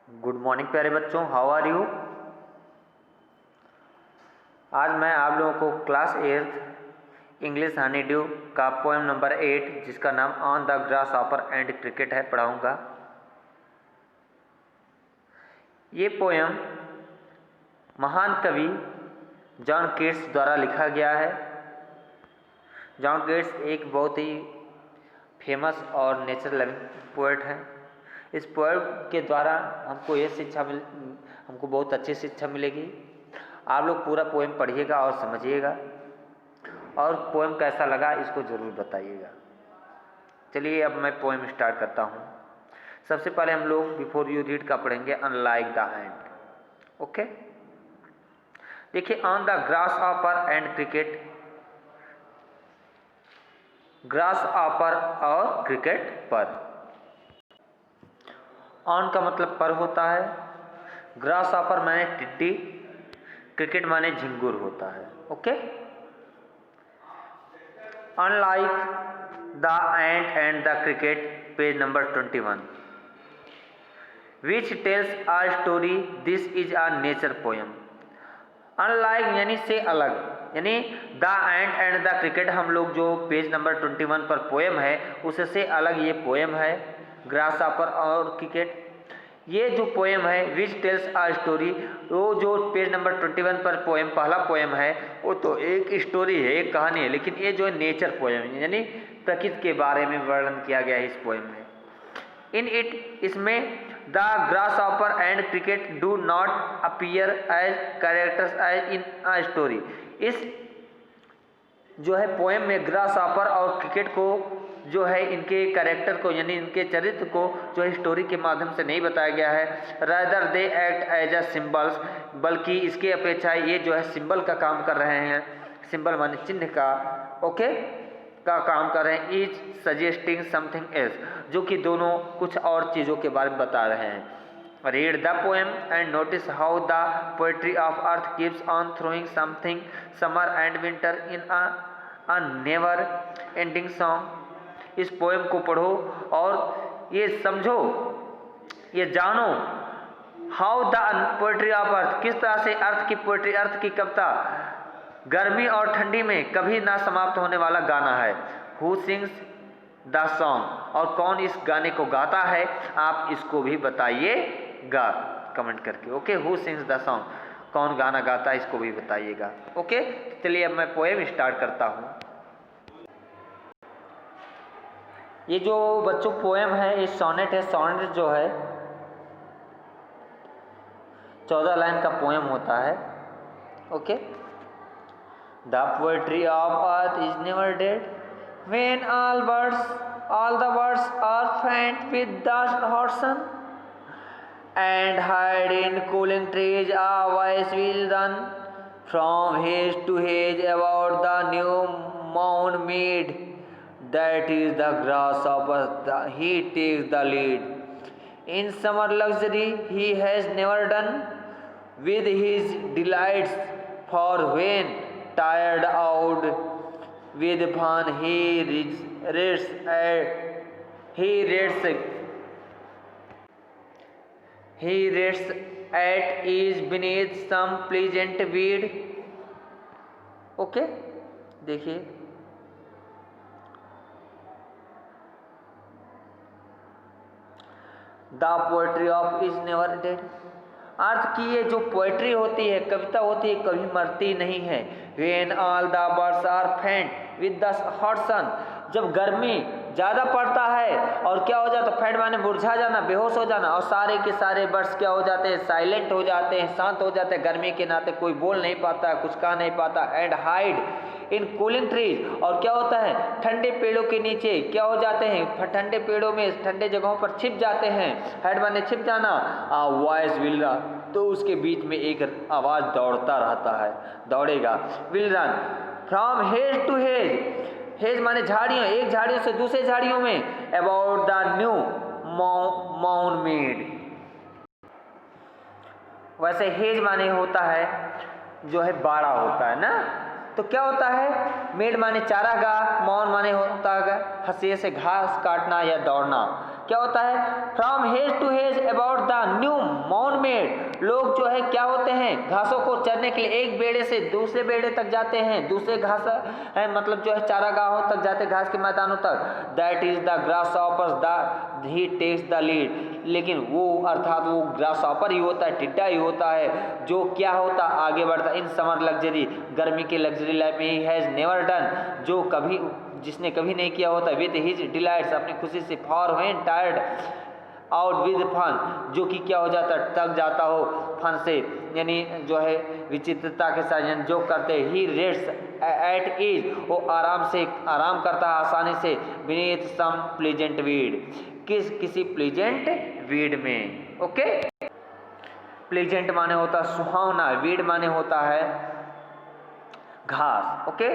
Good morning प्यारे बच्चों, how are you. आज मैं आप लोगों को क्लास 8 इंग्लिश हनी ड्यू का पोएम नंबर 8 जिसका नाम on the grasshopper and cricket है पढ़ाऊंगा। ये पोएम महान कवि जॉन कीट्स द्वारा लिखा गया है। जॉन कीट्स एक बहुत ही फेमस और नेचर लविंग पोएट हैं। इस पोएम के द्वारा हमको बहुत अच्छी शिक्षा मिलेगी। आप लोग पूरा पोएम पढ़िएगा और समझिएगा, और पोएम कैसा लगा इसको ज़रूर बताइएगा। चलिए अब मैं पोएम स्टार्ट करता हूँ। सबसे पहले हम लोग बिफोर यू रीड का पढ़ेंगे अनलाइक द एंड। ओके, देखिए on the grasshopper and cricket. Grass hopper और क्रिकेट पर। ऑन का मतलब पर होता है, ग्रास हॉपर माने टिड्डी, क्रिकेट माने झिंगुर होता है। Okay, unlike the ant and the cricket, page number 21, which tells a story, this is a nature poem. Unlike यानी से अलग, यानी the ant and the cricket हम लोग जो पेज नंबर 21 पर पोएम है उससे अलग ये पोएम है ग्रास हॉपर और क्रिकेट। ये जो पोएम है विच टेल्स आ स्टोरी, वो जो पेज नंबर 21 पर पोएम पहला पोएम है वो तो एक स्टोरी है, एक कहानी है, लेकिन ये जो है नेचर पोएम यानी प्रकृति के बारे में वर्णन किया गया है इस पोएम में। इन इट, इसमें the grasshopper and cricket do not appear as characters as in a story. इस जो है पोएम में ग्रास हॉपर और क्रिकेट को जो है इनके कैरेक्टर को यानी इनके चरित्र को जो है स्टोरी के माध्यम से नहीं बताया गया है। Rather they act as a symbols, बल्कि इसके अपेक्षा ये जो है सिंबल का काम कर रहे हैं। सिंबल माने चिन्ह का, ओके, का काम कर रहे हैं। ईच सजेस्टिंग समथिंग एल्स, जो कि दोनों कुछ और चीज़ों के बारे में बता रहे हैं। Read the poem and notice how the poetry of earth keeps on throwing something summer and winter in a never ending song. इस पोएम को पढ़ो और ये समझो, ये जानो हाउ द पोएट्री ऑफ अर्थ, किस तरह से अर्थ की पोएट्री, अर्थ की कविता गर्मी और ठंडी में कभी ना समाप्त होने वाला गाना है। हु सिंग्स द सॉन्ग, और कौन इस गाने को गाता है आप इसको भी बताइएगा कमेंट करके। Okay, who sings the song, कौन गाना गाता है इसको भी बताइएगा। ओके, चलिए अब मैं पोएम स्टार्ट करता हूँ। ये जो बच्चों पोएम है ये सोनेट है। सोनेट जो है 14 लाइन का पोएम होता है। Okay, the poetry of earth is never dead when all the words are faint with the hot sun and hide in cooling trees a voice will run from hedge to hedge about the new mown mead, that is the grasshopper, he takes the lead. In summer luxury he has never done with his delights, for when tired out with fun he rests at ease beneath some pleasant weed. Okay, देखिए the poetry of is never dead, earth की ये जो poetry होती है, कविता होती है, कभी मरती नहीं है। When all the birds are faint with the hot sun, जब गर्मी ज़्यादा पड़ता है और क्या हो जाता, फेंट माने मुरझा जाना, बेहोश हो जाना, और सारे के सारे बर्ड्स क्या हो जाते हैं, साइलेंट हो जाते हैं, शांत हो जाते हैं। गर्मी के नाते कोई बोल नहीं पाता, कुछ कह नहीं पाता। And hide in cooling trees, और क्या होता है, ठंडे पेड़ों के नीचे क्या हो जाते हैं, ठंडे पेड़ों में ठंडे जगहों पर छिप जाते हैं। हेड माने छिप जाना, वॉइस विल रन, तो उसके बीच में एक आवाज़ दौड़ता रहता है, दौड़ेगा। Will run from hedge to hedge, hedge माने झाड़ियों, एक झाड़ियों से दूसरे झाड़ियों में। About the new mown mead, वैसे हेज माने होता है जो है बाड़ा होता है ना, तो क्या होता है, मेड माने चारागाह, मौन माने होता है हंसिए से घास काटना या दौड़ना। क्या होता है, from hedge to hedge about the new mown mead, लोग जो है क्या होते हैं घासों को चरने के लिए एक बेड़े से दूसरे बेड़े तक जाते हैं, दूसरे घास है मतलब जो है चारागाहों तक जाते, घास के मैदानों तक। That is the grasshoppers the he takes the lead, लेकिन वो अर्थात वो ग्रास ऑपर ही होता है, टिड्डा ही होता है जो क्या होता आगे बढ़ता। इन समर लग्जरी, गर्मी के लग्जरी लाइफ में ही हैज़ नेवर डन, जो कभी जिसने कभी नहीं किया होता, विद हिज डिलाइट्स, अपनी खुशी से, for when tired out with fun, जो कि क्या हो जाता थक जाता हो फन से, यानी जो है विचित्रता के साथ, यानी जो करते ही रेस्ट एट ईज, वो आराम करता है आसानी से, बीनीथ सम प्लीजेंट वीड, किसी प्लीजेंट वीड में। ओके, प्लीजेंट माने होता है सुहावना, वीड माने होता है घास, ओके,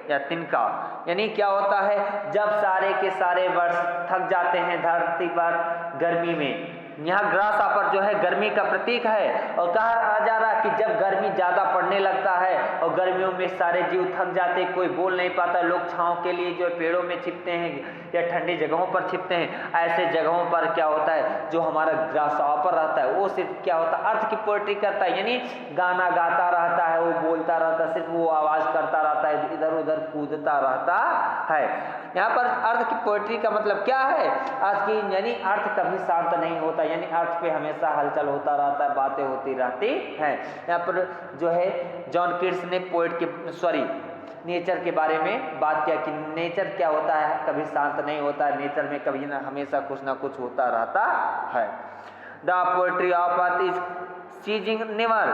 या तिनका। यानी क्या होता है, जब सारे के सारे वर्ष थक जाते हैं धरती पर गर्मी में, यहाँ ग्रास ऑपर जो है गर्मी का प्रतीक है, और कहा जा रहा है कि जब गर्मी ज़्यादा पड़ने लगता है और गर्मियों में सारे जीव थक जाते, कोई बोल नहीं पाता, लोग छांव के लिए जो पेड़ों में छिपते हैं या ठंडी जगहों पर छिपते हैं, ऐसे जगहों पर क्या होता है जो हमारा ग्रास ऑपर रहता है वो सिर्फ क्या होता है अर्थ की पोएट्री करता है, यानी गाना गाता रहता है, वो बोलता रहता है, सिर्फ वो आवाज़ करता रहता है, इधर उधर कूदता रहता है। यहाँ पर अर्थ की पोएट्री का मतलब क्या है, अर्थ की यानी अर्थ कभी शांत नहीं होता, यानी अर्थ पे हमेशा हलचल होता रहता है, बातें होती रहती हैं। यहाँ पर जो है जॉन कीट्स ने नेचर के बारे में बात किया कि नेचर क्या होता है, कभी शांत नहीं होता है, नेचर में कभी ना हमेशा कुछ ना कुछ होता रहता है। The poetry of earth is ceasing never,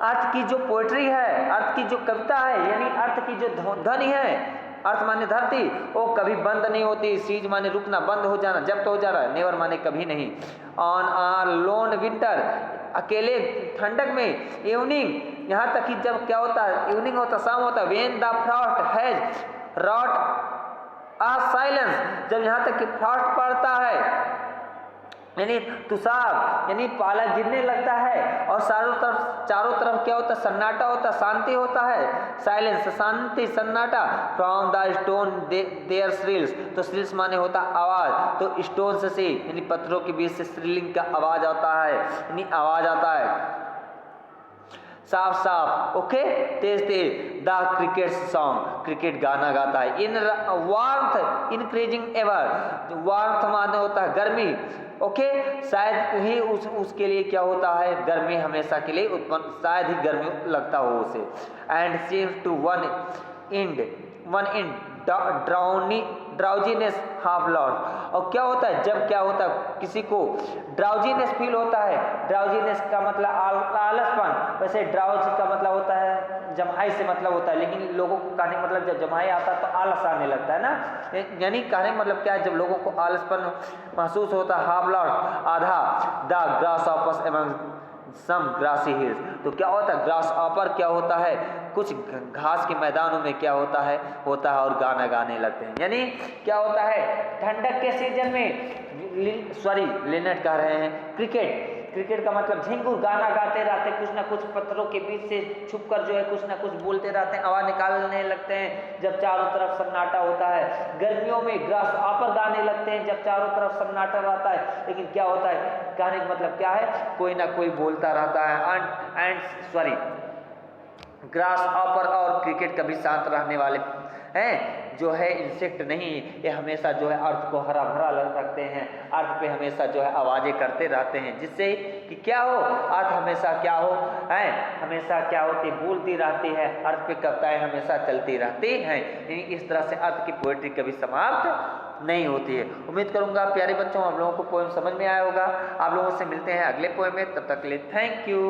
earth की जो पोएट्री है, अर्थ की जो कविता है, यानी अर्थ की जो ध्वनि है, अर्थ माने धरती, वो कभी बंद नहीं होती, सीज माने रुकना, बंद हो जाना, जब तो हो जा रहा है, नेवर माने कभी नहीं। ऑन आ लोन विंटर, अकेले ठंडक में, इवनिंग, यहाँ तक कि जब क्या होता है इवनिंग होता, शाम होता, when the frost has wrought a silence, जब यहाँ तक कि फ्रॉस्ट पड़ता है, यानी तुषार यानी पाला गिरने लगता है और चारों तरफ क्या होता है सन्नाटा होता, शांति होता है, साइलेंस शांति सन्नाटा। फ्रॉम द स्टोन देयर श्रिल्स, तो श्रिल्स माने होता आवाज, तो स्टोन से यानी पत्थरों के बीच से श्रिलिंग का आवाज आता है, यानी आवाज आता है साफ साफ, okay, Tej Tej. The cricket song, cricket गाना गाता है। इन वार्मथ इंक्रीजिंग एवर, वार्मथ माने होता है गर्मी, ओके, शायद ही उसके लिए क्या होता है गर्मी हमेशा के लिए उत्पन्न, शायद ही गर्मी लगता हो उसे। And seems to one in drowsiness half lost, और क्या होता है जब क्या होता है किसी को ड्राउजीनेस फील होता है, ड्राउजीनेस का मतलब आलसपन, वैसे ड्राउज का मतलब होता है जम्हाई से मतलब होता है, लेकिन लोगों को कहने मतलब जब जम्हाई आता है तो आलस आने लगता है ना, यानी कहने मतलब क्या है जब लोगों को आलसपन महसूस होता है। हाफ लॉस्ट आधा, the grasshoppers among some grassy hills, तो क्या होता है ग्रास ऑपर क्या होता है कुछ घास के मैदानों में क्या होता है और गाना गाने लगते हैं, यानी क्या होता है ठंडक के सीजन में लिनेट कह रहे हैं क्रिकेट का मतलब झिंगुर गाना गाते रहते, कुछ ना कुछ पत्थरों के बीच से छुपकर जो है कुछ ना कुछ बोलते रहते हैं, आवाज निकालने लगते हैं जब चारों तरफ सन्नाटा होता है। गर्मियों में ग्रास ऑपर गाने लगते हैं जब चारों तरफ सन्नाटा रहता है, लेकिन क्या होता है कहने का मतलब क्या है कोई ना कोई बोलता रहता है। ग्रास ऑपर और क्रिकेट कभी शांत रहने वाले हैं जो है इंसेक्ट नहीं, ये हमेशा जो है अर्थ को हरा भरा रखते हैं, अर्थ पे हमेशा जो है आवाज़ें करते रहते हैं, जिससे कि क्या हो अर्थ हमेशा क्या हो है हमेशा क्या होती बोलती रहती है, अर्थ पे कविताएं हमेशा चलती रहती हैं। इस तरह से अर्थ की पोएट्री कभी समाप्त नहीं होती है। उम्मीद करूंगा प्यारे बच्चों आप लोगों को पोएम समझ में आया होगा। आप लोगों से मिलते हैं अगले पोएम में, तब तक के लिए थैंक यू।